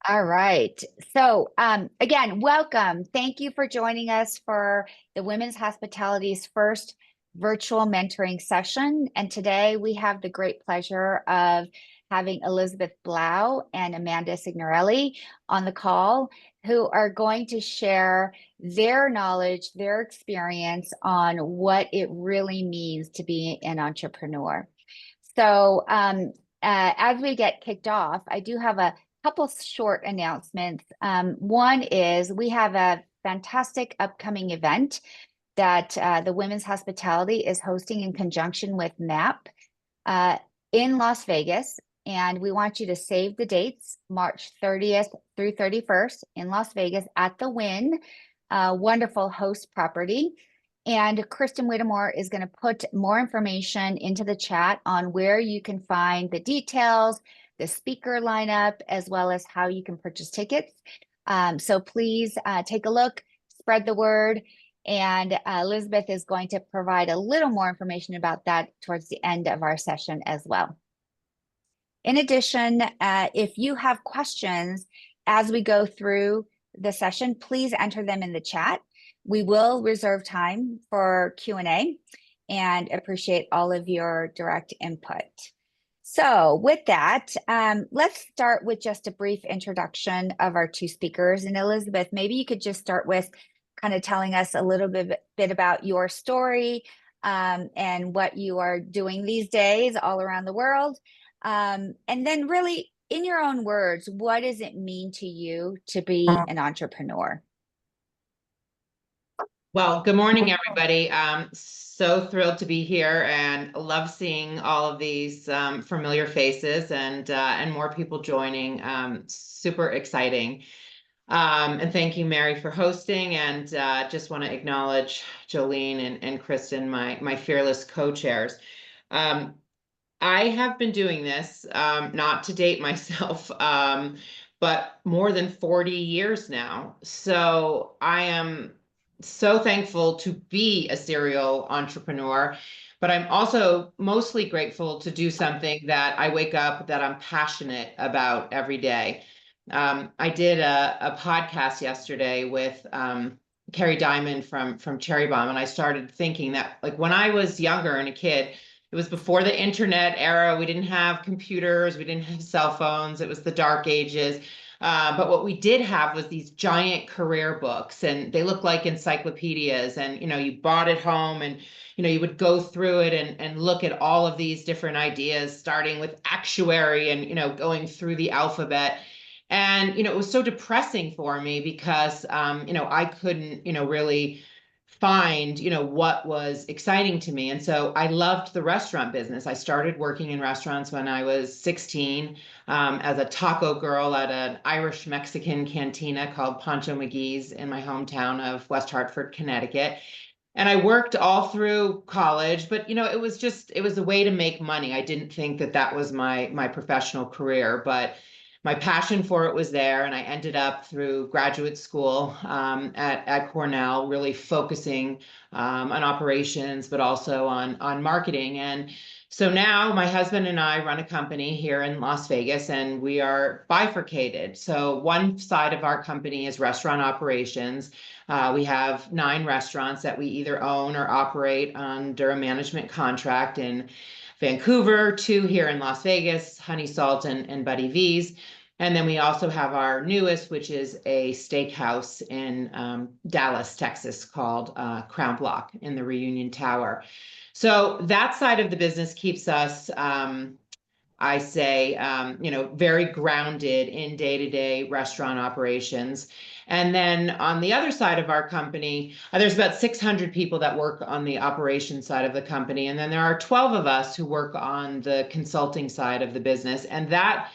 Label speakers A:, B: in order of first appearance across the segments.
A: All right. So, again, welcome. Thank you for joining us for the Women's Hospitality's first virtual mentoring session. And today we have the great pleasure of having Elizabeth Blau and Amanda Signorelli on the call, who are going to share their knowledge, their experience on what it really means to be an entrepreneur. So, as we get kicked off, I do have a couple short announcements. One is we have a fantastic upcoming event that the Women's Hospitality is hosting in conjunction with MAP uh, in Las Vegas. And we want you to save the dates, March 30th through 31st in Las Vegas at the Wynn, wonderful host property. And Kristen Whittemore is going to put more information into the chat on where you can find the details, the speaker lineup, as well as how you can purchase tickets. So please take a look, spread the word. And Elizabeth is going to provide a little more information about that towards the end of our session as well. In addition, if you have questions as we go through the session, please enter them in the chat. We will reserve time for Q&A and appreciate all of your direct input. So with that, let's start with just a brief introduction of our two speakers. And Elizabeth, maybe you could just start with kind of telling us a little bit about your story and what you are doing these days all around the world. And then really, in your own words, what does it mean to you to be an entrepreneur?
B: Well, good morning, everybody. So thrilled to be here and love seeing all of these familiar faces and more people joining. Super exciting. And thank you, Mary, for hosting. And just want to acknowledge Jolene and Kristen, my fearless co-chairs. I have been doing this, not to date myself, but more than 40 years now. So I am so thankful to be a serial entrepreneur, but I'm also mostly grateful to do something that I wake up that I'm passionate about every day. I did a podcast yesterday with Carrie Diamond from Cherry Bomb, and I started thinking that, like, when I was younger and a kid, it was before the internet era. We didn't have computers. We didn't have cell phones. It was the dark ages. But what we did have was these giant career books, and they looked like encyclopedias. And, you brought it home and, you would go through it and look at all of these different ideas, starting with actuary and, going through the alphabet. And, it was so depressing for me because, I couldn't, really find, what was exciting to me. And so I loved the restaurant business. I started working in restaurants when I was 16 as a taco girl at an Irish Mexican cantina called Pancho McGee's in my hometown of West Hartford, Connecticut. And I worked all through college, but it was a way to make money. I didn't think that that was my professional career, but my passion for it was there. And I ended up through graduate school at Cornell, really focusing on operations, but also on marketing. And so now my husband and I run a company here in Las Vegas, and we are bifurcated. So one side of our company is restaurant operations. We have 9 restaurants that we either own or operate under a management contract in Vancouver, 2 here in Las Vegas, Honey Salt and Buddy V's. And then we also have our newest, which is a steakhouse in Dallas, Texas, called Crown Block in the Reunion Tower. So that side of the business keeps us, I say, very grounded in day-to-day restaurant operations. And then on the other side of our company, there's about 600 people that work on the operations side of the company. And then there are 12 of us who work on the consulting side of the business. And that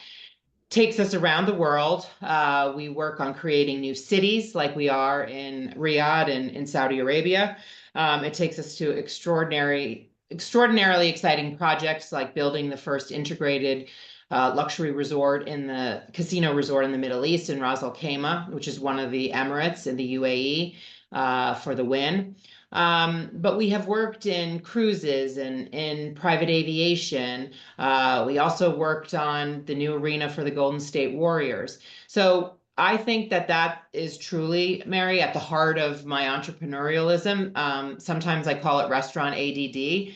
B: takes us around the world. We work on creating new cities like we are in Riyadh and in Saudi Arabia. It takes us to extraordinarily exciting projects like building the first integrated luxury resort in the casino resort in the Middle East in Ras Al Khaimah, which is one of the Emirates in the UAE for the Wynn. But we have worked in cruises and in private aviation. We also worked on the new arena for the Golden State Warriors. So I think that that is truly, Mary, at the heart of my entrepreneurialism. Sometimes I call it restaurant ADD.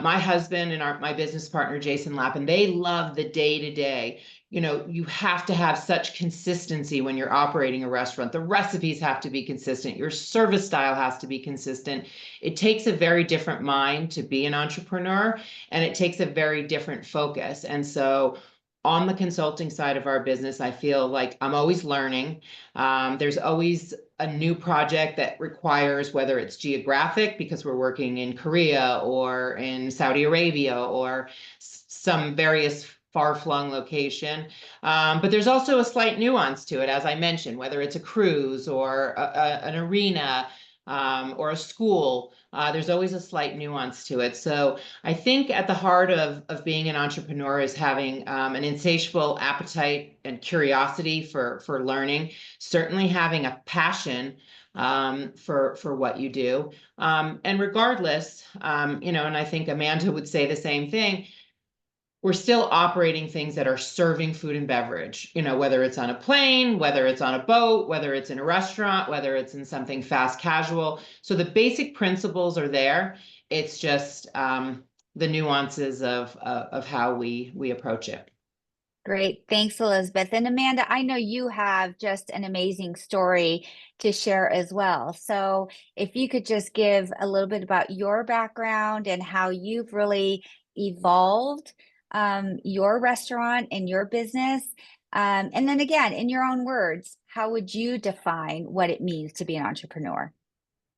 B: My husband and my business partner, Jason Lappin, they love the day to day. You know, you have to have such consistency when you're operating a restaurant. The recipes have to be consistent. Your service style has to be consistent. It takes a very different mind to be an entrepreneur, and it takes a very different focus. And so on the consulting side of our business, I feel like I'm always learning. There's always a new project that requires, whether it's geographic, because we're working in Korea or in Saudi Arabia or some various far-flung location. But there's also a slight nuance to it, as I mentioned, whether it's a cruise or an arena or a school. There's always a slight nuance to it. So I think at the heart of being an entrepreneur is having an insatiable appetite and curiosity for learning, certainly having a passion for what you do. And regardless, you know, and I think Amanda would say the same thing, we're still operating things that are serving food and beverage, you know, whether it's on a plane, whether it's on a boat, whether it's in a restaurant, whether it's in something fast casual. So the basic principles are there. It's just the nuances of how we approach it.
A: Great. Thanks, Elizabeth. And Amanda, I know you have just an amazing story to share as well. So if you could just give a little bit about your background and how you've really evolved your restaurant and your business. And then again, in your own words, how would you define what it means to be an entrepreneur?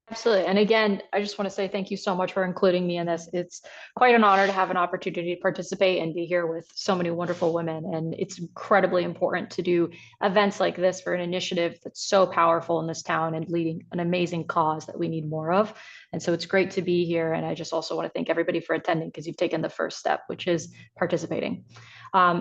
C: Absolutely. And again, I just want to say thank you so much for including me in this. It's quite an honor to have an opportunity to participate and be here with so many wonderful women. And it's incredibly important to do events like this for an initiative that's so powerful in this town and leading an amazing cause that we need more of. And so it's great to be here. And I just also want to thank everybody for attending because you've taken the first step, which is participating.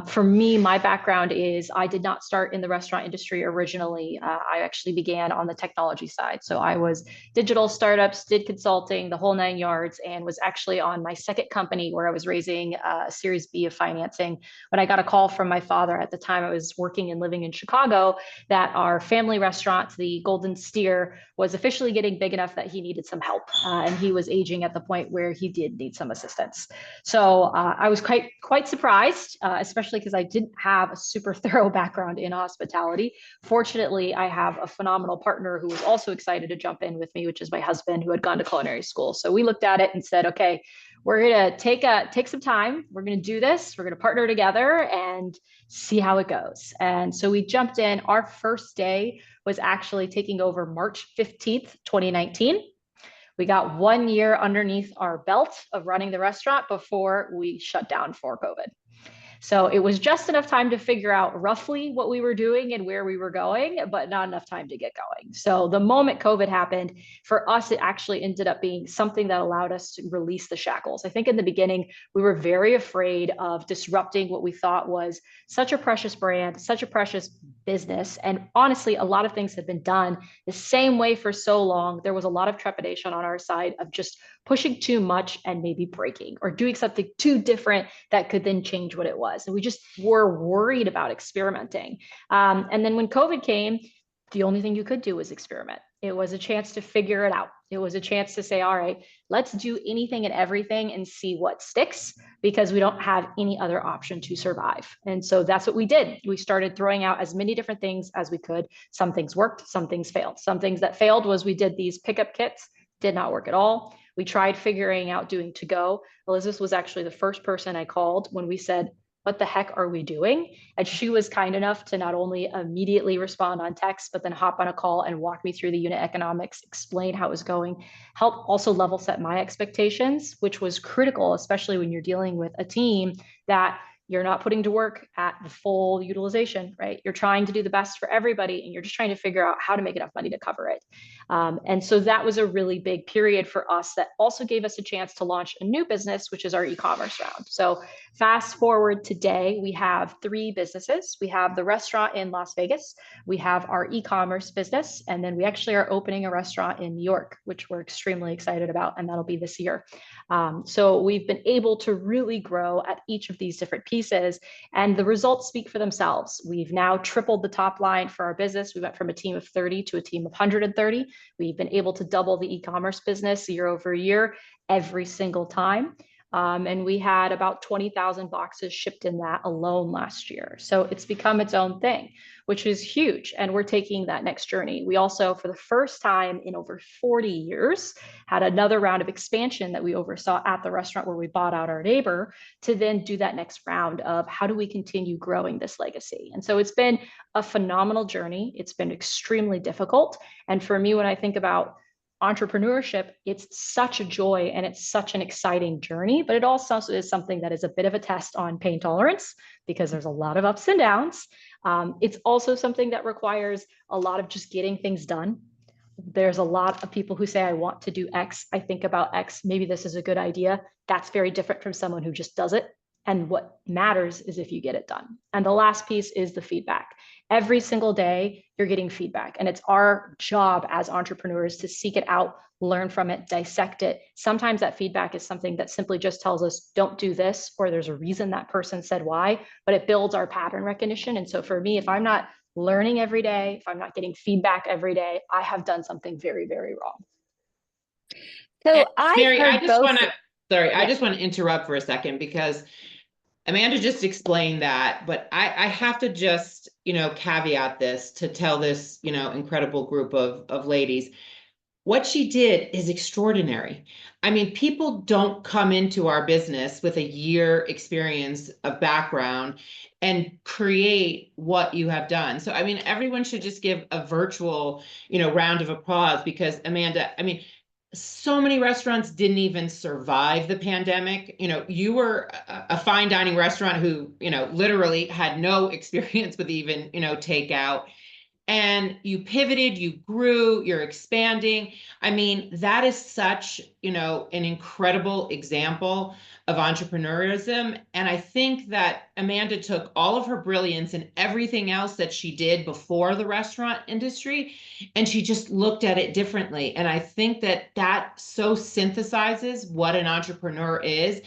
C: For me, my background is I did not start in the restaurant industry originally. I actually began on the technology side. So I was digital startups, did consulting, the whole 9 yards, and was actually on my second company where I was raising a Series B of financing. When I got a call from my father at the time, I was working and living in Chicago, that our family restaurant, the Golden Steer, was officially getting big enough that he needed some help. And he was aging at the point where he did need some assistance. So I was quite surprised, especially because I didn't have a super thorough background in hospitality. Fortunately, I have a phenomenal partner who was also excited to jump in with me, which is my husband, who had gone to culinary school. So we looked at it and said, okay, we're going to take some time. We're going to do this. We're going to partner together and see how it goes. And so we jumped in. Our first day was actually taking over March 15th, 2019. We got 1 year underneath our belt of running the restaurant before we shut down for COVID. So it was just enough time to figure out roughly what we were doing and where we were going, but not enough time to get going. So the moment COVID happened, for us, it actually ended up being something that allowed us to release the shackles. I think in the beginning, we were very afraid of disrupting what we thought was such a precious brand, such a precious business. And honestly, a lot of things have been done the same way for so long. There was a lot of trepidation on our side of just pushing too much and maybe breaking or doing something too different that could then change what it was. And we just were worried about experimenting. And then when COVID came, the only thing you could do was experiment. It was a chance to figure it out. It was a chance to say, all right, let's do anything and everything and see what sticks, because we don't have any other option to survive. And so that's what we did. We started throwing out as many different things as we could. Some things worked, some things failed. Some things that failed was we did these pickup kits, did not work at all. We tried figuring out doing to go. Elizabeth was actually the first person I called when we said, what the heck are we doing? And she was kind enough to not only immediately respond on text, but then hop on a call and walk me through the unit economics, explain how it was going, help also level set my expectations, which was critical, especially when you're dealing with a team that you're not putting to work at the full utilization, right? You're trying to do the best for everybody, and you're just trying to figure out how to make enough money to cover it. And so that was a really big period for us that also gave us a chance to launch a new business, which is our e-commerce round. So fast forward today, we have 3 businesses. We have the restaurant in Las Vegas, we have our e-commerce business, and then we actually are opening a restaurant in New York, which we're extremely excited about, and that'll be this year. So we've been able to really grow at each of these different pieces, and the results speak for themselves. We've now tripled the top line for our business. We went from a team of 30 to a team of 130. We've been able to double the e-commerce business year over year every single time. And we had about 20,000 boxes shipped in that alone last year. So it's become its own thing, which is huge. And we're taking that next journey. We also, for the first time in over 40 years, had another round of expansion that we oversaw at the restaurant where we bought out our neighbor, to then do that next round of how do we continue growing this legacy. And so it's been a phenomenal journey. It's been extremely difficult. And for me, when I think about entrepreneurship, it's such a joy and it's such an exciting journey, but it also is something that is a bit of a test on pain tolerance because there's a lot of ups and downs. It's also something that requires a lot of just getting things done. There's a lot of people who say, I want to do X, I think about X, maybe this is a good idea. That's very different from someone who just does it. And what matters is if you get it done. And the last piece is the feedback. Every single day, you're getting feedback. And it's our job as entrepreneurs to seek it out, learn from it, dissect it. Sometimes that feedback is something that simply just tells us, don't do this, or there's a reason that person said why, but it builds our pattern recognition. And so for me, if I'm not learning every day, if I'm not getting feedback every day, I have done something very, very wrong.
A: So
B: Mary, I just want to, sorry,
C: Yeah.
B: I just want to interrupt for a second because Amanda just explained that, but I have to just, caveat this to tell this, incredible group of ladies. What she did is extraordinary. I mean, people don't come into our business with a year experience of background and create what you have done. So, I mean, everyone should just give a virtual, round of applause because Amanda, I mean, so many restaurants didn't even survive the pandemic. You were a fine dining restaurant who, literally had no experience with even, takeout. And you pivoted, you grew, you're expanding. I mean, that is such, an incredible example of entrepreneurism. And I think that Amanda took all of her brilliance and everything else that she did before the restaurant industry, and she just looked at it differently. And I think that so synthesizes what an entrepreneur is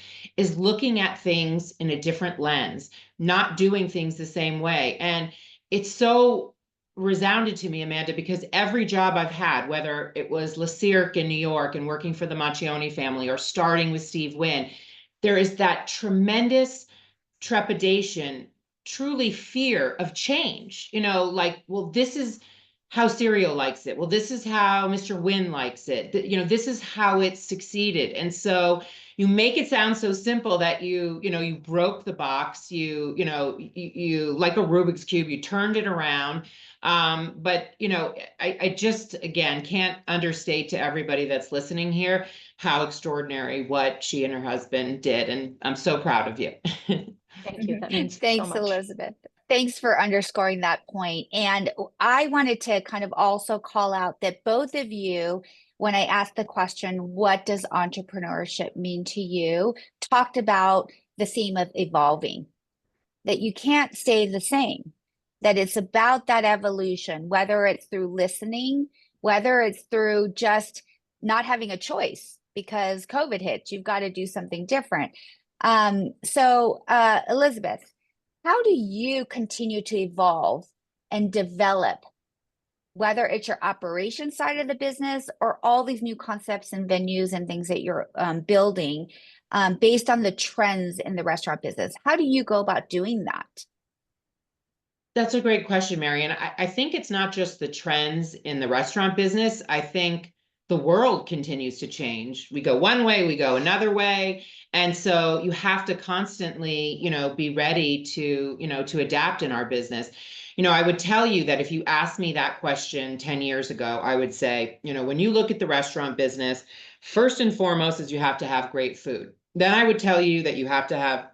B: looking at things in a different lens, not doing things the same way. And it's so resounded to me, Amanda, because every job I've had, whether it was Le Cirque in New York and working for the Macchione family or starting with Steve Wynn, there is that tremendous trepidation, truly fear of change. Like, well, this is how cereal likes it. Well, this is how Mr. Wynn likes it. This is how it succeeded. And so you make it sound so simple that you broke the box, you like a Rubik's Cube, you turned it around. But I just, again, can't understate to everybody that's listening here how extraordinary what she and her husband did. And I'm so proud of you.
C: Thank you. That means
A: Thanks,
C: so much.
A: Elizabeth. Thanks for underscoring that point. And I wanted to kind of also call out that both of you, when I asked the question, what does entrepreneurship mean to you, talked about the theme of evolving, that you can't stay the same, that it's about that evolution, whether it's through listening, whether it's through just not having a choice because COVID hits, you've got to do something different. So Elizabeth, how do you continue to evolve and develop, whether it's your operation side of the business or all these new concepts and venues and things that you're building based on the trends in the restaurant business? How do you go about doing that?
B: That's a great question, Mary. And I think it's not just the trends in the restaurant business. I think the world continues to change. We go one way, we go another way. And so you have to constantly, be ready to, to adapt in our business. I would tell you that if you asked me that question 10 years ago, I would say, when you look at the restaurant business, first and foremost is you have to have great food. Then I would tell you that you have to have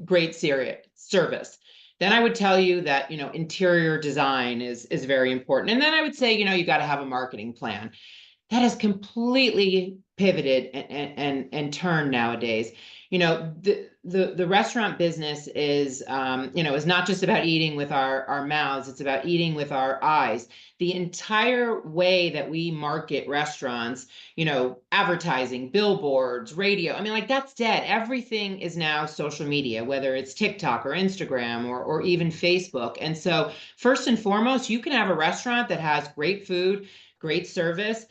B: great service. Then I would tell you that, interior design is very important. And then I would say, you got to have a marketing plan. That has completely pivoted and turned nowadays. The restaurant business is is not just about eating with our mouths, it's about eating with our eyes. The entire way that we market restaurants, advertising, billboards, radio, I mean, like, that's dead. Everything is now social media, whether it's TikTok or Instagram or even Facebook. And so first and foremost, you can have a restaurant that has great food, great service.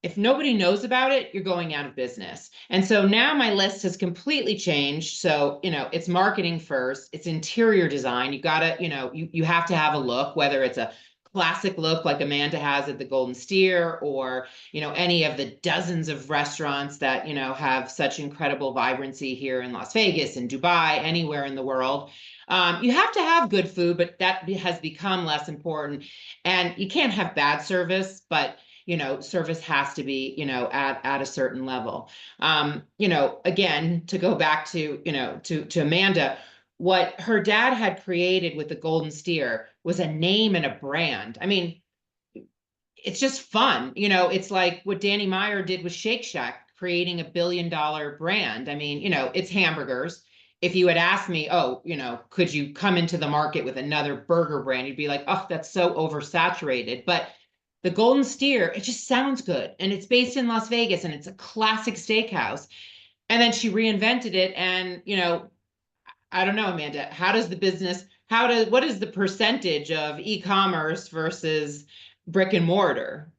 B: If nobody knows about it, you're going out of business. And so now my list has completely changed. So, it's marketing first, it's interior design. You gotta, you have to have a look, whether it's a classic look like Amanda has at the Golden Steer, or, any of the dozens of restaurants that, have such incredible vibrancy here in Las Vegas and Dubai, anywhere in the world. You have to have good food, but that has become less important. And you can't have bad service, but service has to be, at a certain level. Again, to go back to, to Amanda, what her dad had created with the Golden Steer was a name and a brand. I mean, it's just fun. It's like what Danny Meyer did with Shake Shack, creating $1 billion brand. I mean, it's hamburgers. If you had asked me, could you come into the market with another burger brand? You'd be like, oh, that's so oversaturated. But the Golden Steer, it just sounds good. And it's based in Las Vegas, and it's a classic steakhouse. And then she reinvented it. And, I don't know, Amanda, what is the percentage of e-commerce versus brick and mortar?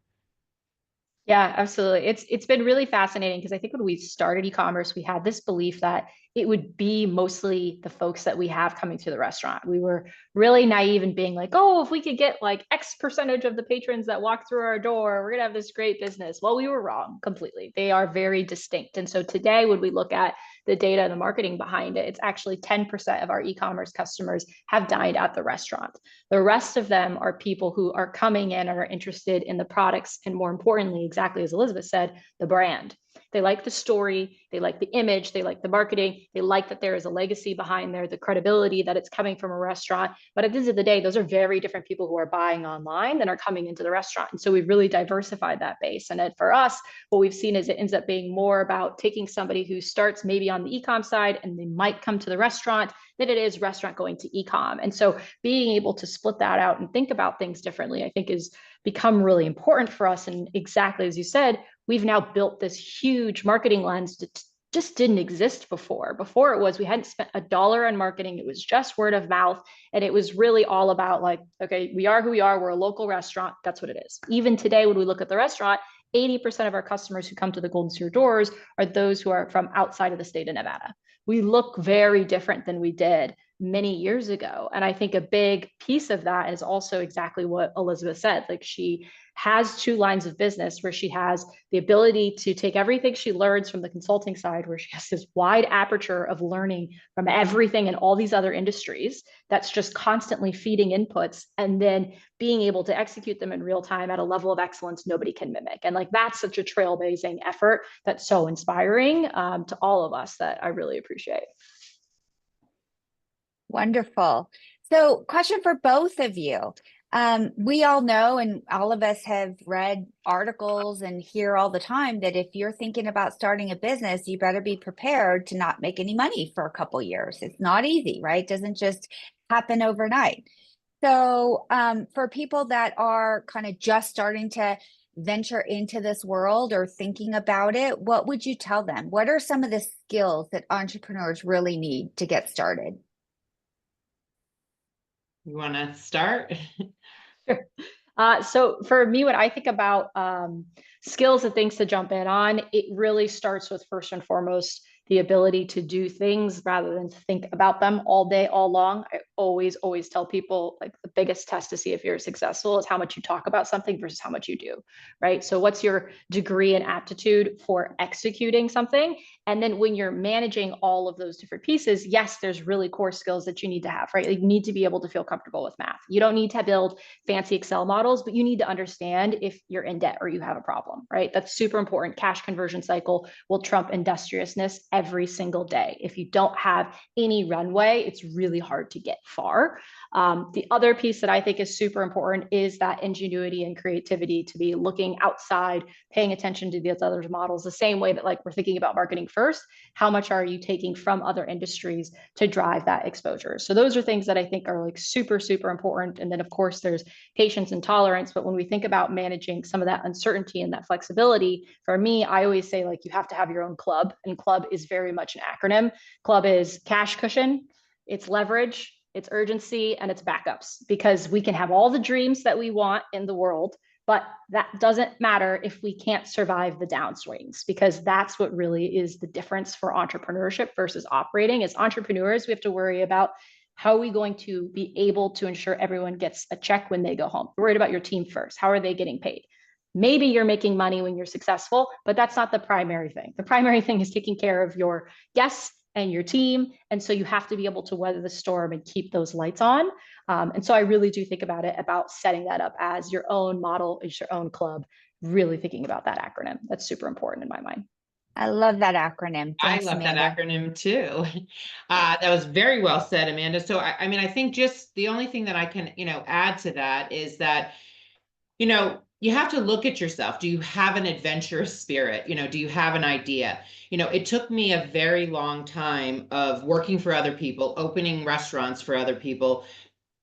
C: Yeah, absolutely. It's been really fascinating because I think when we started e-commerce, we had this belief that it would be mostly the folks that we have coming to the restaurant. We were really naive in being like, oh, if we could get like X percentage of the patrons that walk through our door, we're gonna have this great business. Well, we were wrong completely. They are very distinct. And so today, when we look at the data and the marketing behind it, it's actually 10% of our e-commerce customers have dined at the restaurant. The rest of them are people who are coming in and are interested in the products, and more importantly, exactly as Elizabeth said, the brand. They like the story, they like the image, they like the marketing, they like that there is a legacy behind there, the credibility that it's coming from a restaurant. But at the end of the day, those are very different people who are buying online than are coming into the restaurant. And so we've really diversified that base. And then for us, what we've seen is it ends up being more about taking somebody who starts maybe on the e-com side and they might come to the restaurant than it is restaurant going to e-com. And so being able to split that out and think about things differently, I think, is become really important for us. And exactly as you said, we've now built this huge marketing lens that just didn't exist before. Before it was, we hadn't spent $1 on marketing. It was just word of mouth. And it was really all about like, okay, we are who we are. We're a local restaurant. That's what it is. Even today, when we look at the restaurant, 80% of our customers who come to the Golden Steer doors are those who are from outside of the state of Nevada. We look very different than we did many years ago. And I think a big piece of that is also exactly what Elizabeth said. Like, she has two lines of business where she has the ability to take everything she learns from the consulting side, where she has this wide aperture of learning from everything in all these other industries that's just constantly feeding inputs, and then being able to execute them in real time at a level of excellence nobody can mimic. And like, that's such a trailblazing effort that's so inspiring to all of us, that I really appreciate.
A: Wonderful. So, question for both of you. We all know, and all of us have read articles and hear all the time, that if you're thinking about starting a business, you better be prepared to not make any money for a couple years. It's not easy, right? It doesn't just happen overnight. So for people that are kind of just starting to venture into this world or thinking about it, what would you tell them? What are some of the skills that entrepreneurs really need to get started?
B: You want to start?
C: Sure. So for me, when I think about skills and things to jump in on, it really starts with, first and foremost, the ability to do things rather than to think about them all day, all long. I always, always tell people, like, the biggest test to see if you're successful is how much you talk about something versus how much you do, right? So what's your degree and aptitude for executing something? And then when you're managing all of those different pieces, yes, there's really core skills that you need to have, right? Like, you need to be able to feel comfortable with math. You don't need to build fancy Excel models, but you need to understand if you're in debt or you have a problem, right? That's super important. Cash conversion cycle will trump industriousness every single day. If you don't have any runway, it's really hard to get far. The other piece that I think is super important is that ingenuity and creativity, to be looking outside, paying attention to these other models, the same way that, like, we're thinking about marketing first, how much are you taking from other industries to drive that exposure? So those are things that I think are, like, super, super important. And then of course there's patience and tolerance. But when we think about managing some of that uncertainty and that flexibility, for me, I always say, like, you have to have your own club, and club is very much an acronym. Club is cash cushion, it's leverage, it's urgency, and it's backups, because we can have all the dreams that we want in the world, but that doesn't matter if we can't survive the downswings, because that's what really is the difference for entrepreneurship versus operating. As entrepreneurs, we have to worry about, how are we going to be able to ensure everyone gets a check when they go home? You're worried about your team first. How are they getting paid? Maybe you're making money when you're successful, but that's not the primary thing. The primary thing is taking care of your guests and your team. And so you have to be able to weather the storm and keep those lights on. And so I really do think about it, about setting that up as your own model, as your own club, really thinking about that acronym. That's super important in my mind.
A: I love that acronym.
B: I
A: Thanks,
B: love
A: Amanda.
B: that acronym too. That was very well said, Amanda. So, I mean, I think just the only thing that I can, add to that is that, you have to look at yourself. Do you have an adventurous spirit? Do you have an idea? It took me a very long time of working for other people, opening restaurants for other people,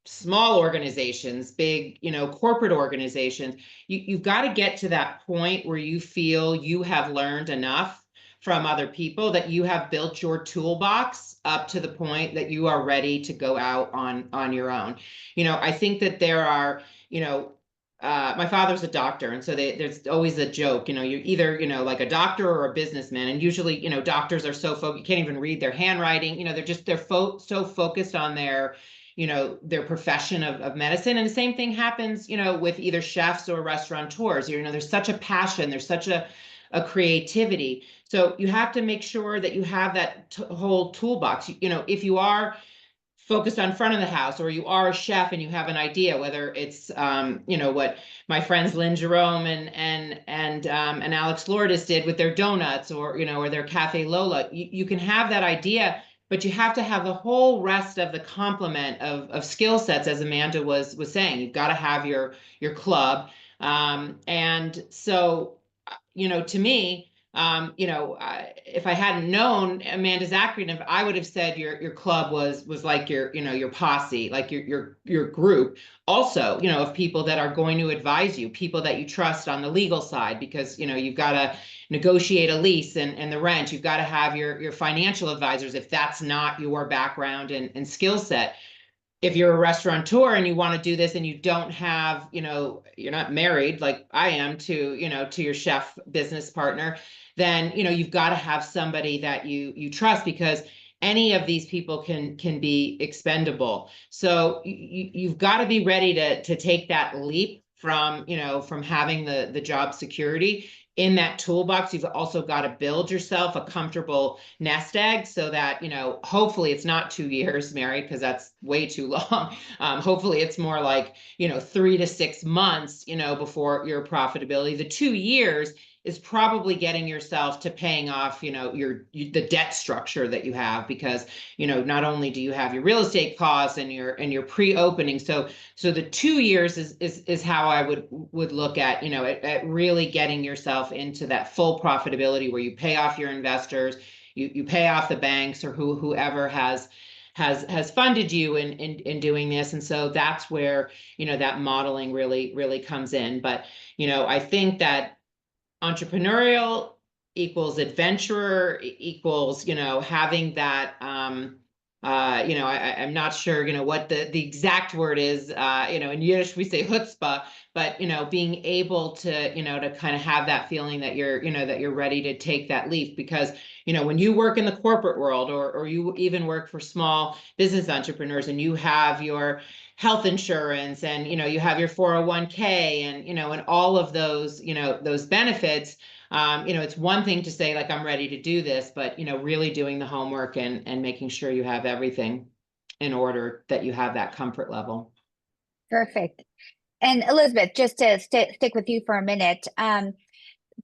B: small organizations, big, corporate organizations. You've got to get to that point where you feel you have learned enough from other people, that you have built your toolbox up to the point that you are ready to go out on your own. I think that there are, my father's a doctor, and so there's always a joke, you're either, like a doctor or a businessman. And usually, doctors are so focused, you can't even read their handwriting. They're so focused on their profession of medicine. And the same thing happens, with either chefs or restaurateurs. There's such a passion, there's such a creativity. So you have to make sure that you have that whole toolbox. If you are focused on front of the house, or you are a chef and you have an idea, whether it's what my friends Lynn Jerome and Alex Lourdes did with their donuts, or or their Cafe Lola, you can have that idea, but you have to have the whole rest of the complement of skill sets, as Amanda was saying. You've got to have your club, and so to me, if I hadn't known Amanda's acronym, I would have said your club was like your posse, like your group. Also, of people that are going to advise you, people that you trust on the legal side, because you've got to negotiate a lease and the rent. You've got to have your financial advisors if that's not your background and skill set. If you're a restaurateur and you want to do this and you don't have, you're not married like I am to your chef business partner, then, you've got to have somebody that you trust, because any of these people can be expendable. So you've got to be ready to take that leap from having the job security. In that toolbox, you've also got to build yourself a comfortable nest egg, so that, hopefully it's not 2 years married, because that's way too long. Hopefully it's more like, 3 to 6 months, before your profitability. The 2 years is probably getting yourself to paying off, the debt structure that you have, because, not only do you have your real estate costs and your pre-opening. So the 2 years is how I would look at, at really getting yourself into that full profitability, where you pay off your investors, you pay off the banks, or whoever has funded you in doing this. And so that's where, that modeling really comes in. But, I think that entrepreneurial equals adventurer equals, having that I'm not sure, what the exact word is, in Yiddish we say chutzpah, but, being able to, to kind of have that feeling that you're ready to take that leap. Because, when you work in the corporate world, or you even work for small business entrepreneurs, and you have your health insurance, and, you have your 401k, and all of those, those benefits. It's one thing to say, like, I'm ready to do this, but, really doing the homework, and making sure you have everything in order, that you have that comfort level.
A: Perfect. And Elizabeth, just to stick with you for a minute,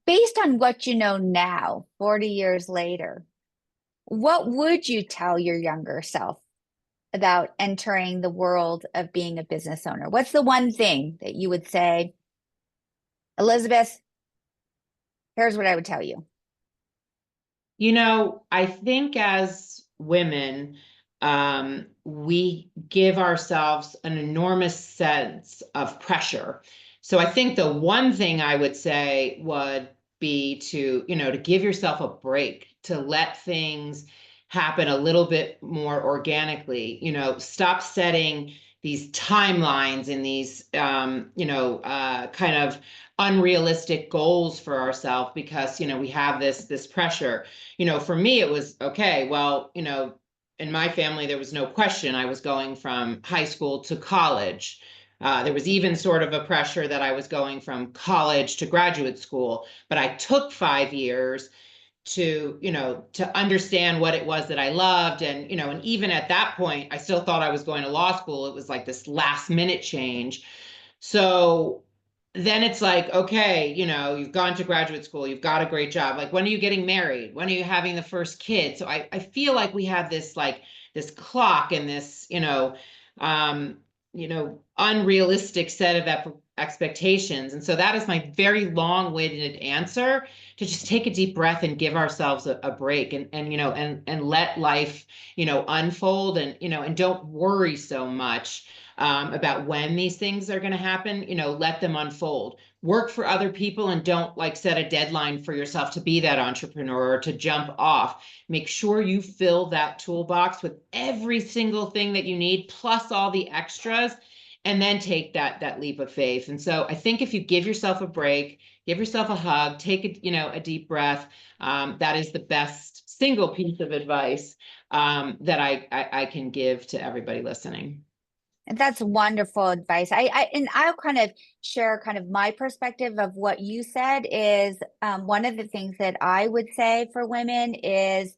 A: based on what you know now, 40 years later, what would you tell your younger self about entering the world of being a business owner? What's the one thing that you would say, Elizabeth, here's what I would tell you?
B: I think as women, we give ourselves an enormous sense of pressure. So I think the one thing I would say would be to, to give yourself a break, to let things happen a little bit more organically. Stop setting these timelines and these, kind of unrealistic goals for ourselves, because, we have this pressure. For me, it was, okay, well, in my family, there was no question I was going from high school to college. There was even sort of a pressure that I was going from college to graduate school, but I took 5 years to, to understand what it was that I loved. And, and even at that point, I still thought I was going to law school. It was like this last minute change. So then it's like, okay, you've gone to graduate school, you've got a great job. Like, when are you getting married? When are you having the first kid? So I feel like we have this, like, this clock, and this, unrealistic set of expectations. And so that is my very long-winded answer, to just take a deep breath and give ourselves a break, and let life, unfold, and don't worry so much about when these things are going to happen. Let them unfold. Work for other people, and don't, like, set a deadline for yourself to be that entrepreneur, or to jump off. Make sure you fill that toolbox with every single thing that you need, plus all the extras, and then take that leap of faith. And so I think if you give yourself a break, give yourself a hug, take a deep breath, that is the best single piece of advice that I can give to everybody listening.
A: And that's wonderful advice. And I'll kind of share kind of my perspective of what you said. Is one of the things that I would say for women is,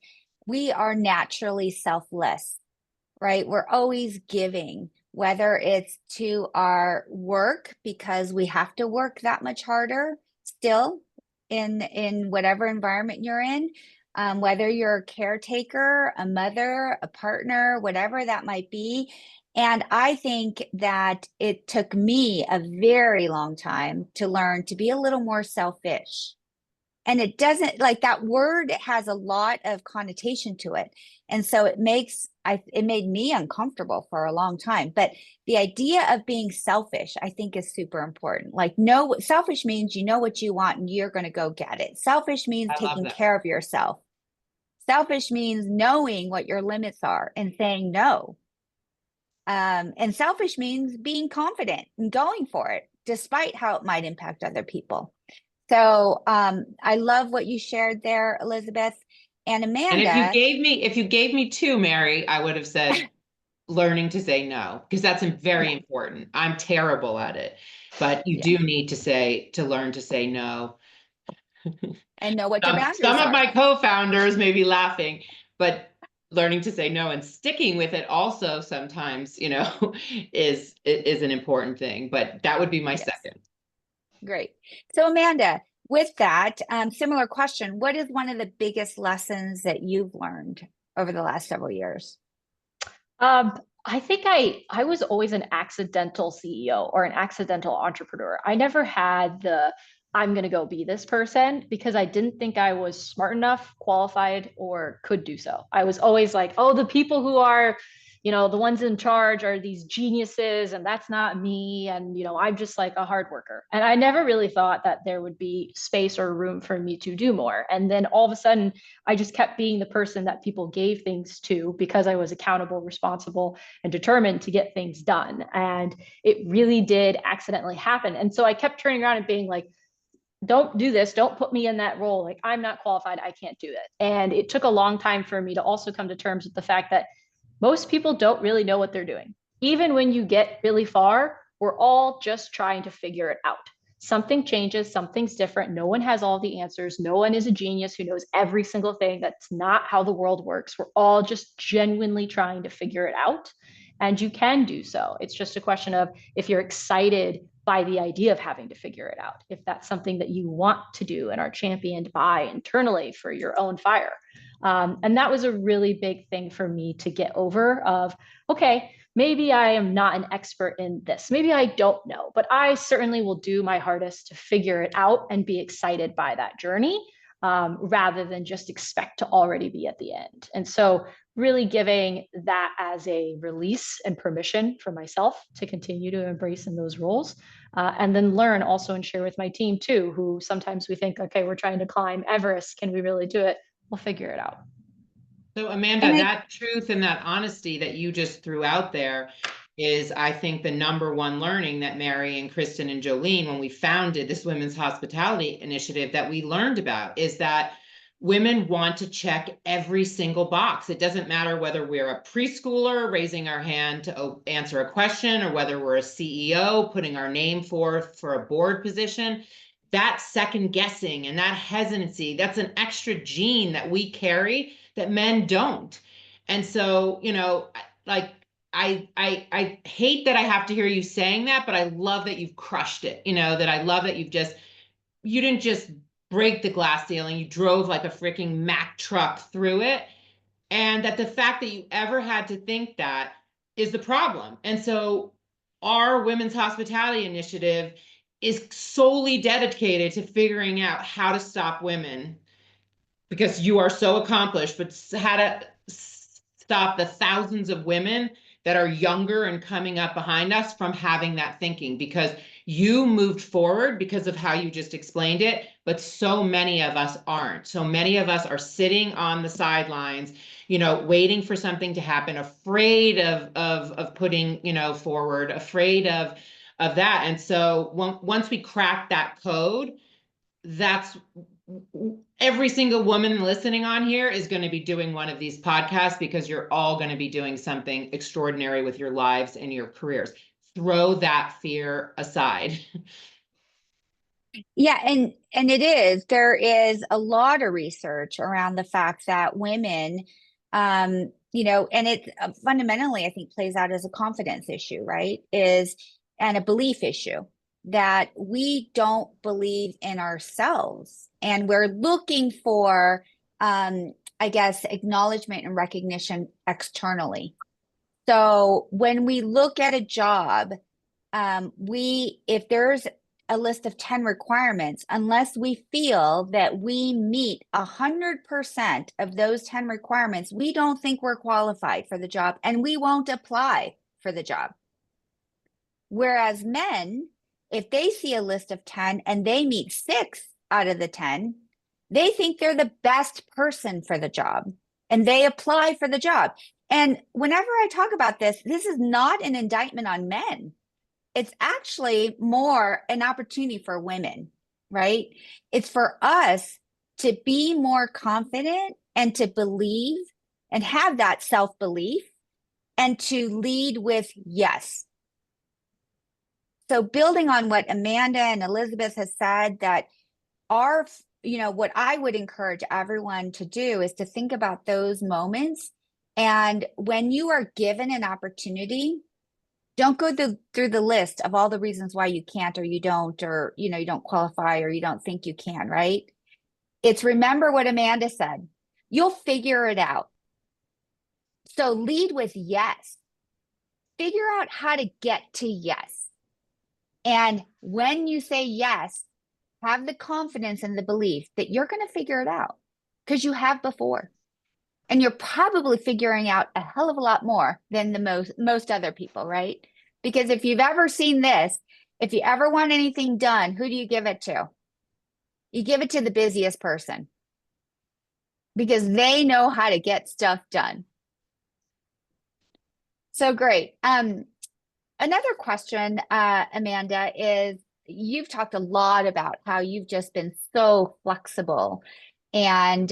A: we are naturally selfless, right? We're always giving, whether it's to our work, because we have to work that much harder still in whatever environment you're in, whether you're a caretaker, a mother, a partner, whatever that might be. And I think that it took me a very long time to learn to be a little more selfish. And it doesn't, like, that word has a lot of connotation to it. And so it made me uncomfortable for a long time. But the idea of being selfish, I think, is super important. Like, no, selfish means you know what you want and you're going to go get it. Selfish means taking care of yourself. Selfish means knowing what your limits are and saying no. And selfish means being confident and going for it, despite how it might impact other people. So I love what you shared there, Elizabeth. And Amanda.
B: And if you gave me 2, Mary, I would have said learning to say no, because that's very important. I'm terrible at it, but you do need to learn to say no.
A: And know what your boundaries
B: Some
A: are.
B: of my co-founders may be laughing, but learning to say no and sticking with it also sometimes, is an important thing. But that would be my second.
A: Great. So Amanda, with that, similar question, what is one of the biggest lessons that you've learned over the last several years?
C: I think I was always an accidental CEO or an accidental entrepreneur. I never had the I'm going to go be this person, because I didn't think I was smart enough, qualified, or could do so. I was always like, oh, the people who are, the ones in charge are these geniuses and that's not me. And, I'm just like a hard worker. And I never really thought that there would be space or room for me to do more. And then all of a sudden, I just kept being the person that people gave things to because I was accountable, responsible, and determined to get things done. And it really did accidentally happen. And so I kept turning around and being like, don't do this. Don't put me in that role. Like, I'm not qualified. I can't do it. And it took a long time for me to also come to terms with the fact that most people don't really know what they're doing. Even when you get really far, we're all just trying to figure it out. Something changes, something's different. No one has all the answers. No one is a genius who knows every single thing. That's not how the world works. We're all just genuinely trying to figure it out. And you can do so. It's just a question of if you're excited by the idea of having to figure it out, if that's something that you want to do and are championed by internally for your own fire. And that was a really big thing for me to get over of, okay, maybe I am not an expert in this. Maybe I don't know, but I certainly will do my hardest to figure it out and be excited by that journey, rather than just expect to already be at the end. And so really giving that as a release and permission for myself to continue to embrace in those roles, and then learn also and share with my team too, who sometimes we think, okay, we're trying to climb Everest. Can we really do it? We'll figure it out.
B: So Amanda, that truth and that honesty that you just threw out there is, I think, the number one learning that Mary and Kristen and Jolene, when we founded this Women's Hospitality Initiative, that we learned about is that women want to check every single box. It doesn't matter whether we're a preschooler raising our hand to answer a question, or whether we're a CEO putting our name forth for a board position. That second guessing and that hesitancy, that's an extra gene that we carry that men don't. And so, like, I hate that I have to hear you saying that, but I love that you've crushed it. That I love that you didn't just break the glass ceiling, you drove like a freaking Mack truck through it. And that the fact that you ever had to think that is the problem. And so our Women's Hospitality Initiative is solely dedicated to figuring out how to stop women, because you are so accomplished, but how to stop the thousands of women that are younger and coming up behind us from having that thinking, because you moved forward because of how you just explained it, but so many of us aren't. So many of us are sitting on the sidelines, waiting for something to happen, afraid of putting, forward, afraid of that. And so once we crack that code, that's every single woman listening on here is going to be doing one of these podcasts, because you're all going to be doing something extraordinary with your lives and your careers. Throw that fear aside.
A: Yeah, and there is a lot of research around the fact that women, and it fundamentally, I think, plays out as a confidence issue, right? And a belief issue, that we don't believe in ourselves, and we're looking for, I guess, acknowledgement and recognition externally. So when we look at a job, if there's a list of 10 requirements, unless we feel that we meet 100% of those 10 requirements, we don't think we're qualified for the job, and we won't apply for the job. Whereas men, if they see a list of 10 and they meet 6 out of the 10, they think they're the best person for the job, and they apply for the job. And whenever I talk about this is not an indictment on men. It's actually more an opportunity for women, right? It's for us to be more confident and to believe and have that self-belief, and to lead with yes. So building on what Amanda and Elizabeth has said, that what I would encourage everyone to do is to think about those moments. And when you are given an opportunity, don't go through the list of all the reasons why you can't, or you don't, or, you don't qualify, or you don't think you can, right? It's remember what Amanda said. You'll figure it out. So lead with yes. Figure out how to get to yes. And when you say yes, have the confidence and the belief that you're going to figure it out, because you have before. And you're probably figuring out a hell of a lot more than the most other people, right? Because if you've ever seen this, if you ever want anything done, who do you give it to? You give it to the busiest person because they know how to get stuff done. So great. Another question, Amanda, is you've talked a lot about how you've just been so flexible and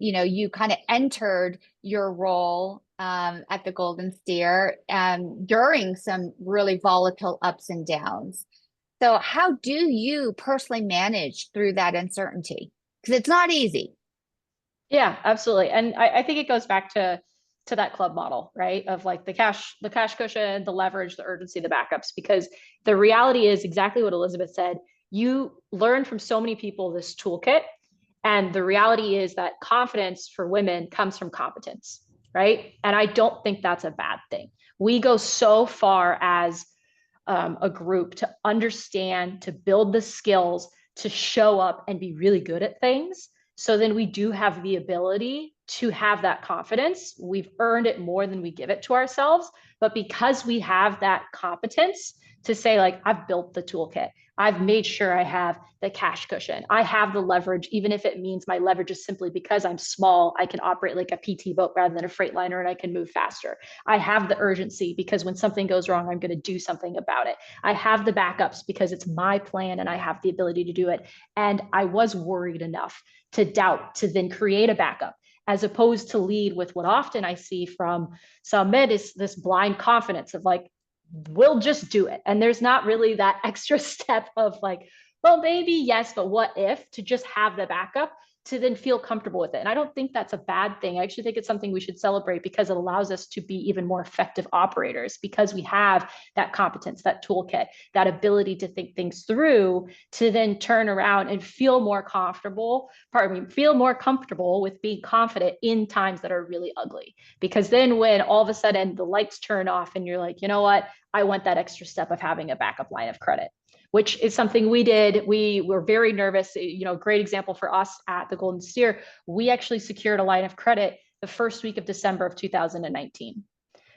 A: you kind of entered your role at the Golden Steer during some really volatile ups and downs. So how do you personally manage through that uncertainty? Because it's not easy.
C: Yeah, absolutely. And I think it goes back to that club model, right? Of like the cash cushion, the leverage, the urgency, the backups, because the reality is exactly what Elizabeth said. You learn from so many people this toolkit. And the reality is that confidence for women comes from competence, right? And I don't think that's a bad thing. We go so far as a group to understand, to build the skills, to show up and be really good at things. So then we do have the ability to have that confidence. We've earned it more than we give it to ourselves. But because we have that competence to say, like, I've built the toolkit, I've made sure I have the cash cushion, I have the leverage, even if it means my leverage is simply because I'm small, I can operate like a PT boat rather than a freight liner and I can move faster. I have the urgency because when something goes wrong, I'm going to do something about it. I have the backups because it's my plan and I have the ability to do it. And I was worried enough to doubt, to then create a backup, as opposed to lead with what often I see from some men is this blind confidence of like, we'll just do it. And there's not really that extra step of like, well, maybe yes, but what if, to just have the backup to then feel comfortable with it. And I don't think that's a bad thing. I actually think it's something we should celebrate because it allows us to be even more effective operators because we have that competence, that toolkit, that ability to think things through to then turn around and feel more comfortable, feel more comfortable with being confident in times that are really ugly. Because then when all of a sudden the lights turn off and you're like, you know what, I went that extra step of having a backup line of credit, which is something we did. We were very nervous. Great example for us at the Golden Steer. We actually secured a line of credit the first week of December of 2019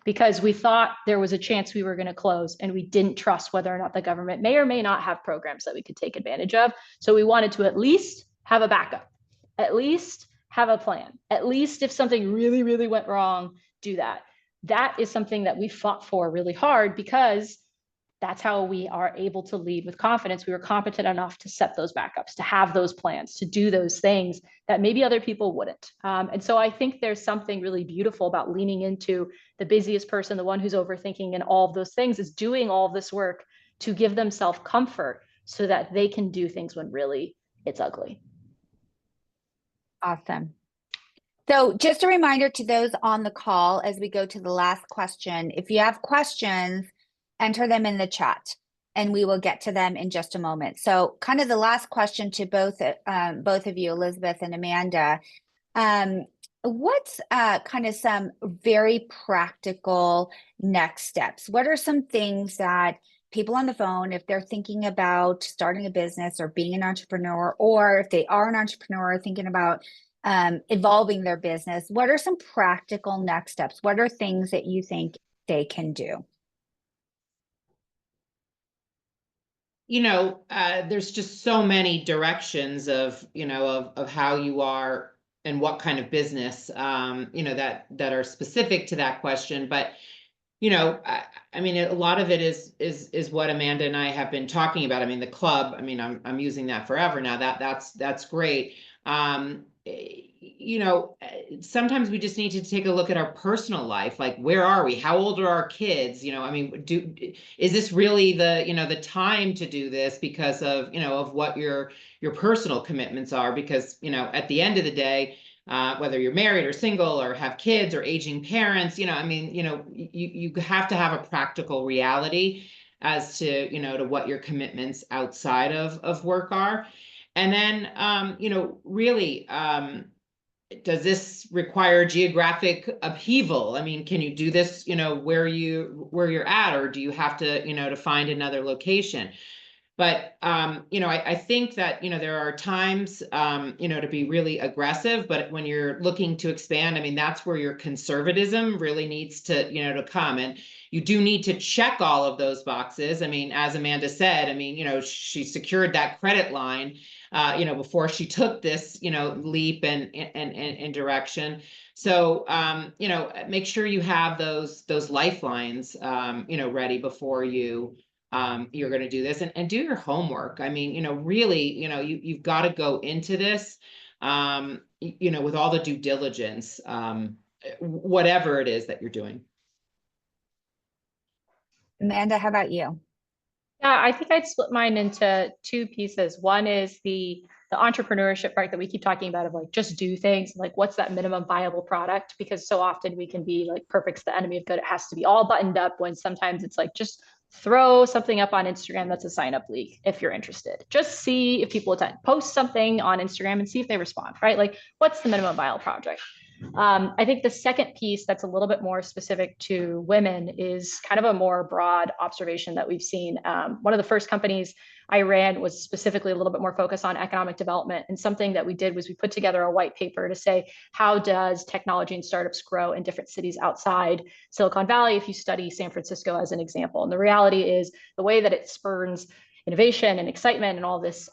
C: because we thought there was a chance we were going to close and we didn't trust whether or not the government may or may not have programs that we could take advantage of. So we wanted to at least have a backup, at least have a plan, at least if something really, really went wrong, do that. That is something that we fought for really hard because that's how we are able to lead with confidence. We were competent enough to set those backups, to have those plans, to do those things that maybe other people wouldn't. And so I think there's something really beautiful about leaning into the busiest person, the one who's overthinking and all of those things, is doing all of this work to give themselves comfort so that they can do things when really it's ugly.
A: Awesome. So just a reminder to those on the call as we go to the last question, if you have questions, enter them in the chat and we will get to them in just a moment. So kind of the last question to both of you, Elizabeth and Amanda, what's kind of some very practical next steps? What are some things that people on the phone, if they're thinking about starting a business or being an entrepreneur, or if they are an entrepreneur thinking about evolving their business, what are some practical next steps? What are things that you think they can do?
B: There's just so many directions of how you are and what kind of business, that are specific to that question. But, I mean, a lot of it is what Amanda and I have been talking about. I mean, the club, I mean, I'm using that forever now. That's great. Sometimes we just need to take a look at our personal life. Like, where are we? How old are our kids? I mean, is this really the time to do this because of, of what your personal commitments are? Because, at the end of the day, whether you're married or single or have kids or aging parents, I mean, you have to have a practical reality as to, to what your commitments outside of work are. And then, really, does this require geographic upheaval? I mean, can you do this, where you're at, or do you have to, to find another location? But, you know, I think that, you know, there are times, you know, to be really aggressive, but when you're looking to expand, I mean, that's where your conservatism really needs to, you know, to come. And you do need to check all of those boxes. I mean, as Amanda said, I mean, you know, she secured that credit line, you know, before she took this, you know, leap and direction. So, you know, make sure you have those lifelines, you know, ready before you're going to do this, and do your homework. I mean, you know, really, you know, you've got to go into this, you know, with all the due diligence, whatever it is that you're doing.
A: Amanda, how about you?
C: Yeah, I think I'd split mine into two pieces. One is the entrepreneurship part that we keep talking about, of like just do things, like what's that minimum viable product? Because so often we can be like perfect's the enemy of good. It has to be all buttoned up, when sometimes it's like just throw something up on Instagram that's a sign up link if you're interested. Just see if people attend. Post something on Instagram and see if they respond, right? Like what's the minimum viable project? I think the second piece that's a little bit more specific to women is kind of a more broad observation that we've seen. One of the first companies I ran was specifically a little bit more focused on economic development. And something that we did was we put together a white paper to say, how does technology and startups grow in different cities outside Silicon Valley, if you study San Francisco as an example? And the reality is the way that it spurns innovation and excitement and all this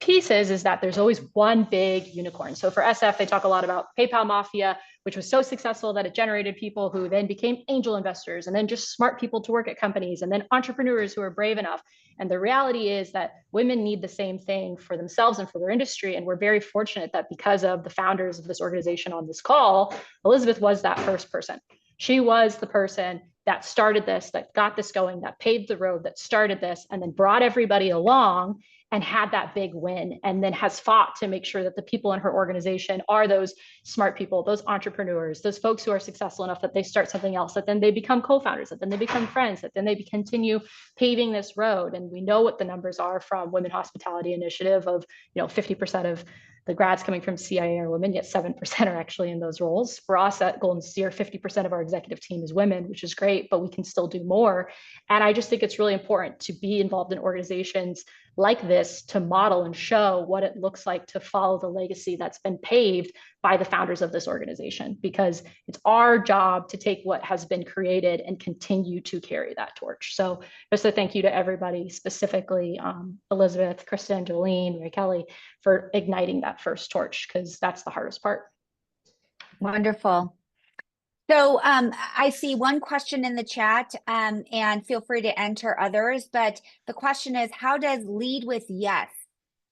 C: pieces is that there's always one big unicorn. So for SF, they talk a lot about PayPal Mafia, which was so successful that it generated people who then became angel investors, and then just smart people to work at companies, and then entrepreneurs who are brave enough. And the reality is that women need the same thing for themselves and for their industry. And we're very fortunate that because of the founders of this organization on this call, Elizabeth was that first person. She was the person that started this, that got this going, that paved the road, that started this, and then brought everybody along and had that big win, and then has fought to make sure that the people in her organization are those smart people, those entrepreneurs, those folks who are successful enough that they start something else, that then they become co-founders, that then they become friends, that then they continue paving this road. And we know what the numbers are from Women Hospitality Initiative of, you know, 50% of the grads coming from CIA are women, yet 7% are actually in those roles. For us at Golden Steer, 50% of our executive team is women, which is great, but we can still do more. And I just think it's really important to be involved in organizations like this to model and show what it looks like to follow the legacy that's been paved by the founders of this organization, because it's our job to take what has been created and continue to carry that torch. So just a thank you to everybody, specifically Elizabeth, Kristen, Jolene, Mary Kelly, for igniting that first torch, because that's the hardest part.
A: Wonderful. So I see one question in the chat, and feel free to enter others, but the question is, how does lead with yes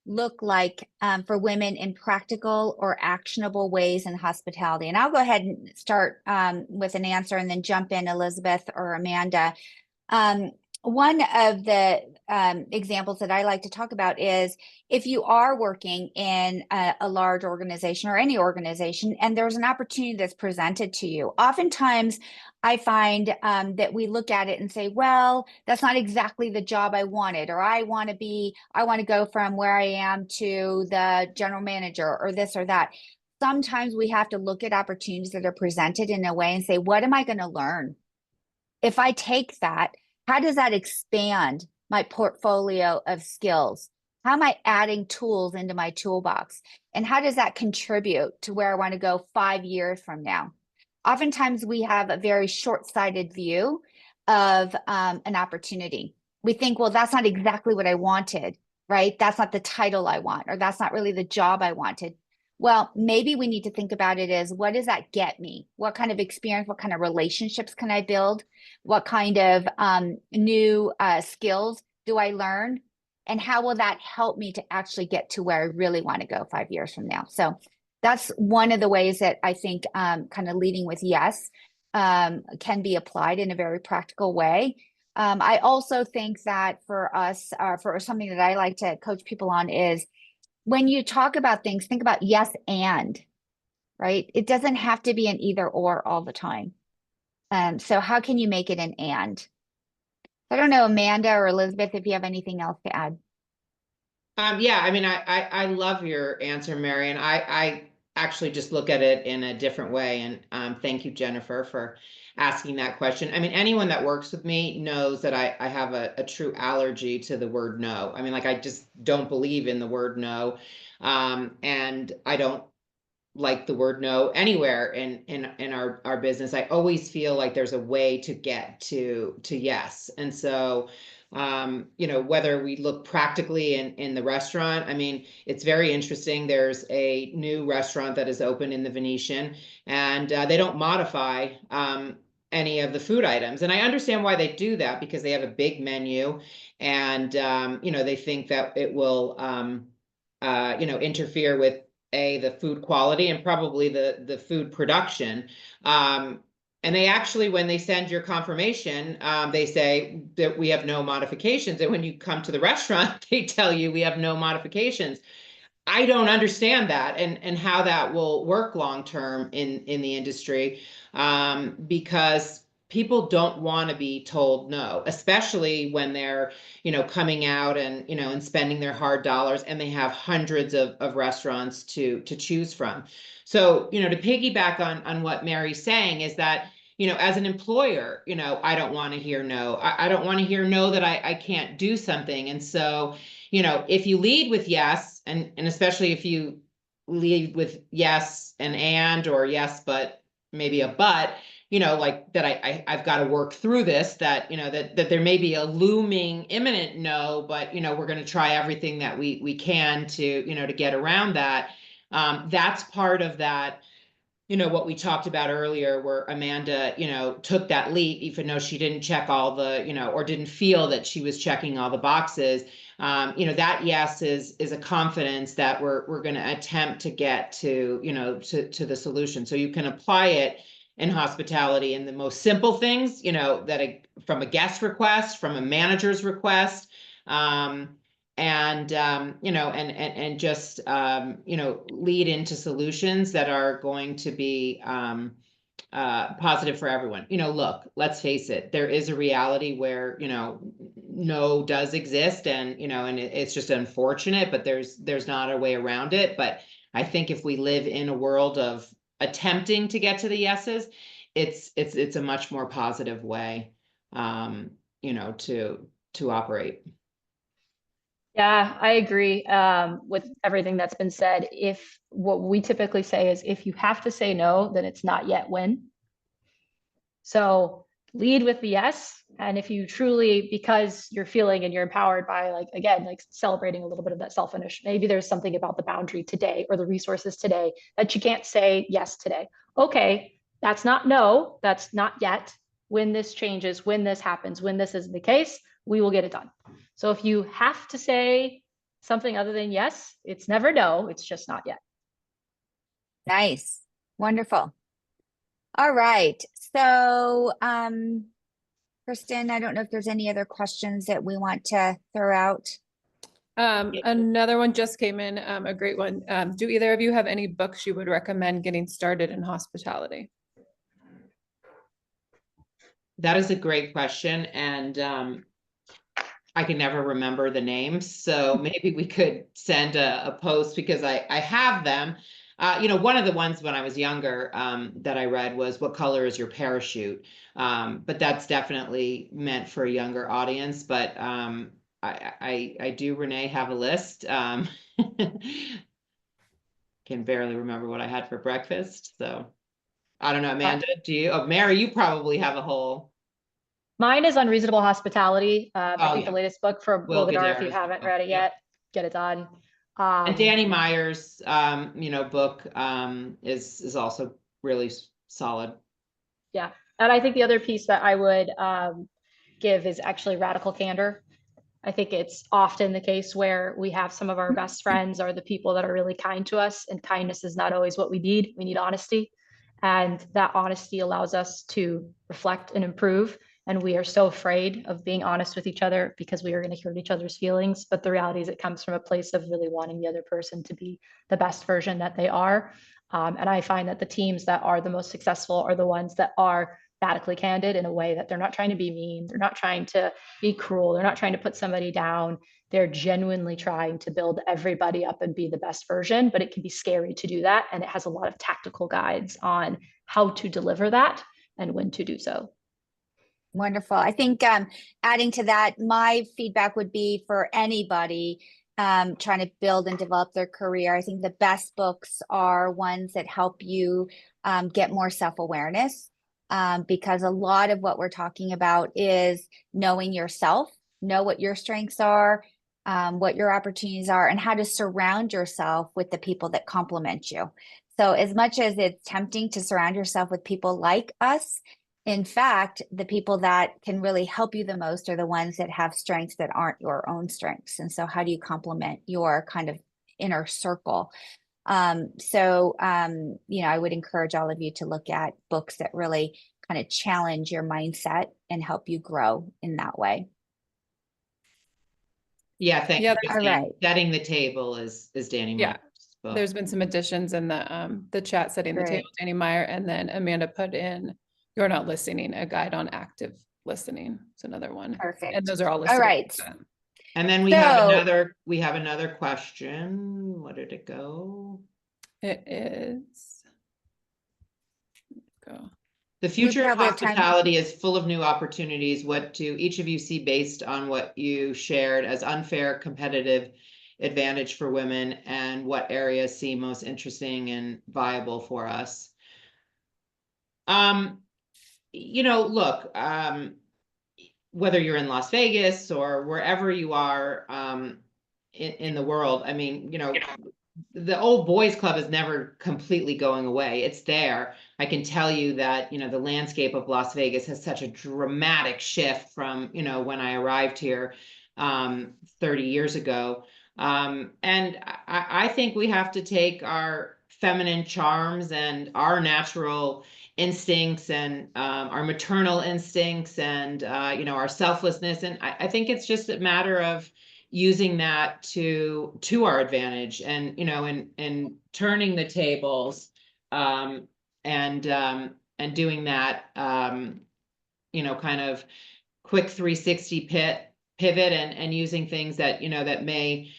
A: look like for women in practical or actionable ways in hospitality? And I'll go ahead and start with an answer and then jump in, Elizabeth or Amanda. One of the examples that I like to talk about is if you are working in a large organization or any organization, and there's an opportunity that's presented to you, oftentimes I find that we look at it and say, well, that's not exactly the job I wanted, or I want to go from where I am to the general manager or this or that. Sometimes we have to look at opportunities that are presented in a way and say, what am I going to learn? If I take that, how does that expand my portfolio of skills? How am I adding tools into my toolbox? And how does that contribute to where I want to go 5 years from now? Oftentimes we have a very short-sighted view of an opportunity. We think, well, that's not exactly what I wanted, right? That's not the title I want, or that's not really the job I wanted. Well, maybe we need to think about it as, what does that get me? What kind of experience, what kind of relationships can I build? What kind of new skills do I learn? And how will that help me to actually get to where I really want to go 5 years from now? So that's one of the ways that I think kind of leading with yes can be applied in a very practical way. I also think that for us, for something that I like to coach people on is, when you talk about things, think about yes and, right? It doesn't have to be an either or all the time. So how can you make it an and? I don't know, Amanda or Elizabeth, if you have anything else to add.
B: Yeah, I mean, I love your answer, Mary, and I actually just look at it in a different way. And thank you, Jennifer, for asking that question. I mean, anyone that works with me knows that I have a true allergy to the word no. I mean, like, I just don't believe in the word no. And I don't like the word no anywhere in our business. I always feel like there's a way to get to yes. And so, you know, whether we look practically in the restaurant, I mean, it's very interesting. There's a new restaurant that is open in the Venetian, and they don't modify any of the food items. And I understand why they do that, because they have a big menu, and you know, they think that it will you know, interfere with the food quality and probably the food production. And they actually, when they send your confirmation, they say that we have no modifications. And when you come to the restaurant, they tell you we have no modifications. I don't understand that, and how that will work long term in the industry, because people don't want to be told no, especially when they're, you know, coming out and, you know, and spending their hard dollars, and they have hundreds of restaurants to choose from. So, you know, to piggyback on what Mary's saying is that, you know, as an employer, you know, I don't want to hear no. I don't want to hear no that I can't do something. And so, you know, if you lead with yes, and especially if you lead with yes and or yes, but maybe a but, you know, like that I've got to work through this, that, you know, that there may be a looming imminent no, but, you know, we're going to try everything that we can to, you know, to get around that. That's part of that, you know, what we talked about earlier, where Amanda, you know, took that leap, even though she didn't check all the, you know, or didn't feel that she was checking all the boxes. You know, that yes is a confidence that we're going to attempt to get to, you know, to the solution. So you can apply it in hospitality in the most simple things, you know, that from a guest request, from a manager's request, and you know, and just you know, lead into solutions that are going to be positive for everyone. You know, look, let's face it, there is a reality where, you know, no does exist, and, you know, and it's just unfortunate, but there's not a way around it. But I think if we live in a world of attempting to get to the yeses, it's a much more positive way, you know, to operate.
C: Yeah, I agree with everything that's been said. If what we typically say is, if you have to say no, then it's not yet win. So lead with the yes. And if you truly, because you're feeling and you're empowered by, like, again, like celebrating a little bit of that self-finish, maybe there's something about the boundary today or the resources today that you can't say yes today. Okay, that's not no, that's not yet. When this changes, when this happens, when this isn't the case, we will get it done. So if you have to say something other than yes, it's never no, it's just not yet.
A: Nice. Wonderful. All right. So, Kristen, I don't know if there's any other questions that we want to throw out.
D: Another one just came in, a great one. Do either of you have any books you would recommend getting started in hospitality?
B: That is a great question. And I can never remember the names. So maybe we could send a post, because I have them. You know, one of the ones when I was younger that I read was What Color is Your Parachute? But that's definitely meant for a younger audience. But I do, Renee, have a list. Can barely remember what I had for breakfast. So I don't know, Amanda, do you? Oh, Mary, you probably have a whole.
C: Mine is Unreasonable Hospitality. I think
B: yeah.
C: the latest book from
B: Will
C: Will Gadar. If
B: Gadar
C: you
B: as
C: haven't
B: well.
C: read it yet, get it done.
B: And Danny Meyer's, you know, book is also really solid.
C: Yeah, and I think the other piece that I would give is actually Radical Candor. I think it's often the case where we have some of our best friends are the people that are really kind to us, and kindness is not always what we need. We need honesty, and that honesty allows us to reflect and improve. And we are so afraid of being honest with each other because we are going to hurt each other's feelings. But the reality is it comes from a place of really wanting the other person to be the best version that they are. And I find that the teams that are the most successful are the ones that are radically candid in a way that they're not trying to be mean. They're not trying to be cruel. They're not trying to put somebody down. They're genuinely trying to build everybody up and be the best version, but it can be scary to do that. And it has a lot of tactical guides on how to deliver that. and when to do so.
A: Wonderful. I think adding to that, my feedback would be for anybody trying to build and develop their career. I think the best books are ones that help you get more self-awareness, because a lot of what we're talking about is knowing yourself, know what your strengths are, what your opportunities are, and how to surround yourself with the people that complement you. So as much as it's tempting to surround yourself with people like us, in fact, the people that can really help you the most are the ones that have strengths that aren't your own strengths. And so how do you complement your kind of inner circle? You know, I would encourage all of you to look at books that really kind of challenge your mindset and help you grow in that way.
B: Yeah, thank
D: Yeah,
B: you.
A: All
B: Christine.
A: right.
B: Setting the table is Danny
D: Yeah.
B: Meyer's book.
D: There's been some additions in the chat, setting the
A: Great.
D: table, Danny Meyer, and then Amanda put in You're Not Listening, a guide on active listening. It's another one.
A: Perfect.
D: And those are all listed.
A: All right.
B: And then we have
A: So-
B: another question. What did it go?
D: It is. Go.
B: The future of
A: probably have time-
B: hospitality is full of new opportunities. What do each of you see based on what you shared as unfair competitive advantage for women, and what areas seem most interesting and viable for us? You know, look, whether you're in Las Vegas or wherever you are in the world, I mean, you know, the old boys club is never completely going away. It's there. I can tell you that, you know, the landscape of Las Vegas has such a dramatic shift from, you know, when I arrived here 30 years ago. And I think we have to take our feminine charms and our natural instincts and our maternal instincts and, you know, our selflessness. And I think it's just a matter of using that to our advantage, and, you know, and turning the tables, and doing that, you know, kind of quick 360 pivot and using things that, you know, that may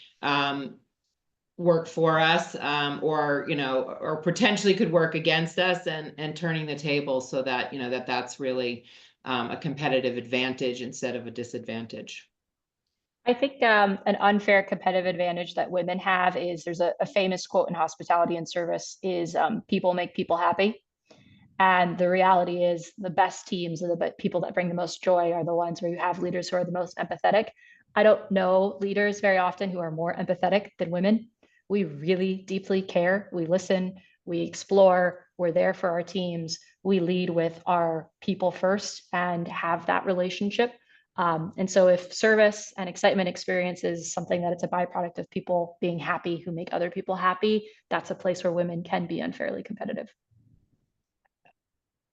B: work for us, or, you know, or potentially could work against us, and turning the table so that, you know, that's really a competitive advantage instead of a disadvantage.
C: I think an unfair competitive advantage that women have is, there's a famous quote in hospitality and service is, people make people happy. And the reality is the best teams and the people that bring the most joy are the ones where you have leaders who are the most empathetic. I don't know leaders very often who are more empathetic than women. We really deeply care. We listen, we explore, we're there for our teams. We lead with our people first and have that relationship. And so if service and excitement experience is something that it's a byproduct of people being happy who make other people happy, that's a place where women can be unfairly competitive.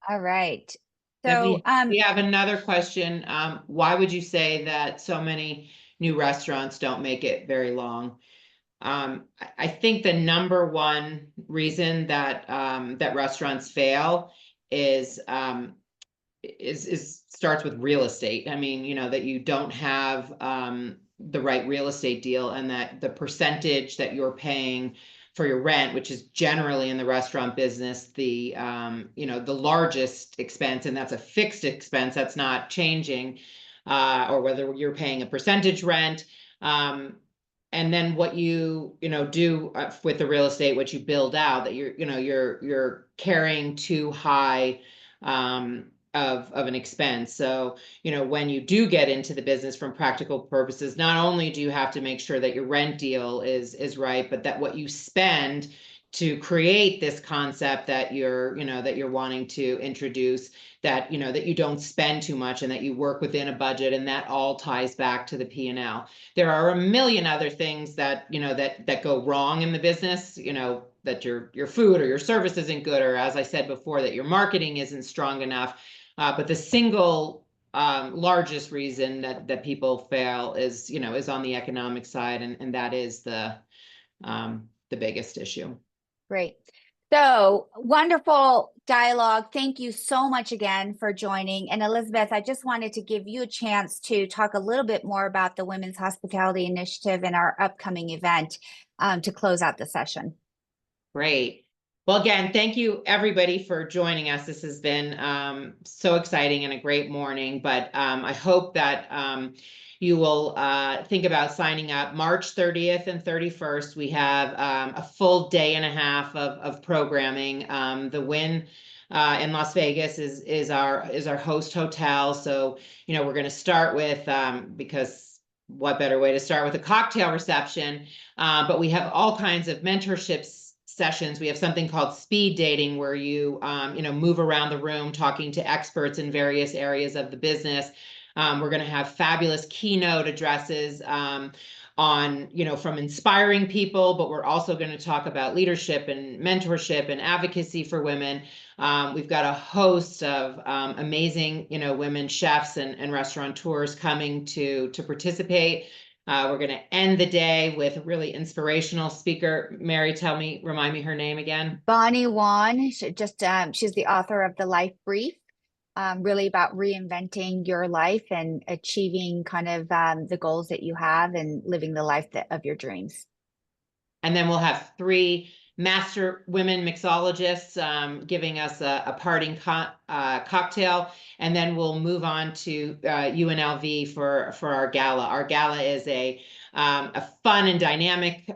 A: All right.
B: Then
A: So
B: we have another question. Why would you say that so many new restaurants don't make it very long? I think the number one reason that that restaurants fail is starts with real estate. I mean, you know, that you don't have the right real estate deal, and that the percentage that you're paying for your rent, which is generally in the restaurant business, the you know, the largest expense, and that's a fixed expense that's not changing, or whether you're paying a percentage rent. And then what you know, do with the real estate, what you build out, that you're, you know, you're carrying too high of an expense. So, you know, when you do get into the business from practical purposes, not only do you have to make sure that your rent deal is right, but that what you spend to create this concept that you're, you know, that you're wanting to introduce, that, you know, that you don't spend too much, and that you work within a budget, and that all ties back to the P&L. There are a million other things that, you know, that go wrong in the business, you know, that your food or your service isn't good, or, as I said before, that your marketing isn't strong enough. But the single largest reason that people fail is, you know, is on the economic side, and that is the biggest issue.
A: great. So wonderful dialogue. Thank you so much again for joining. And Elizabeth, I just wanted to give you a chance to talk a little bit more about the Women's Hospitality Initiative and our upcoming event to close out the session.
B: Great. Well, again, thank you everybody for joining us. This has been so exciting and a great morning, but I hope that you will think about signing up. March 30th and 31st, we have a full day and a half of programming. The Wynn in Las Vegas is our host hotel. So, you know, we're going to start with, because what better way to start with a cocktail reception? But we have all kinds of mentorships sessions. We have something called speed dating, where you move around the room talking to experts in various areas of the business. We're going to have fabulous keynote addresses on, from inspiring people, but we're also going to talk about leadership and mentorship and advocacy for women. We've got a host of amazing, women chefs and restaurateurs coming to participate. We're going to end the day with a really inspirational speaker. Mary, remind me her name again.
A: Bonnie Wan, she's the author of The Life Brief, really about reinventing your life and achieving kind of the goals that you have and living the life of your dreams.
B: And then we'll have 3 master women mixologists giving us a parting cocktail, and then we'll move on to UNLV for our gala. Our gala is a fun and dynamic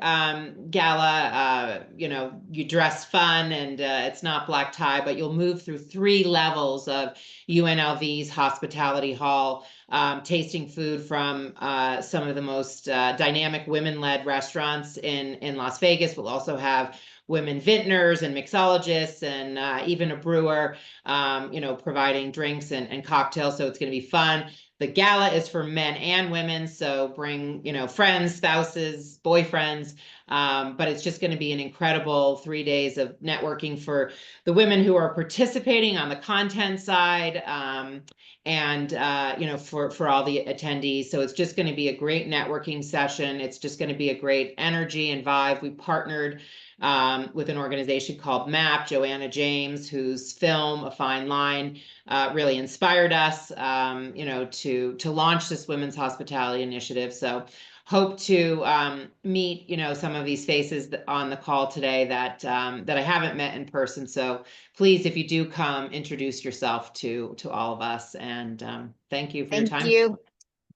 B: gala. You dress fun, and it's not black tie, but you'll move through 3 levels of UNLV's hospitality hall, tasting food from some of the most dynamic women-led restaurants in Las Vegas. We'll also have women vintners and mixologists, and even a brewer, providing drinks and cocktails. So it's going to be fun. The gala is for men and women, so bring, friends, spouses, boyfriends. But it's just going to be an incredible 3 days of networking for the women who are participating on the content side, and for all the attendees. So it's just going to be a great networking session. It's just going to be a great energy and vibe. We partnered with an organization called MAP, Joanna James, whose film A Fine Line really inspired us, to launch this women's hospitality initiative. So hope to meet, some of these faces on the call today that I haven't met in person. So please, if you do come, introduce yourself to all of us. And thank you for your time.
A: Thank you.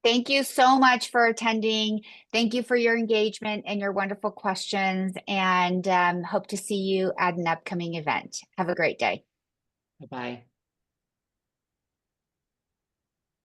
A: Thank you so much for attending. Thank you for your engagement and your wonderful questions, and hope to see you at an upcoming event. Have a great day.
B: Bye-bye.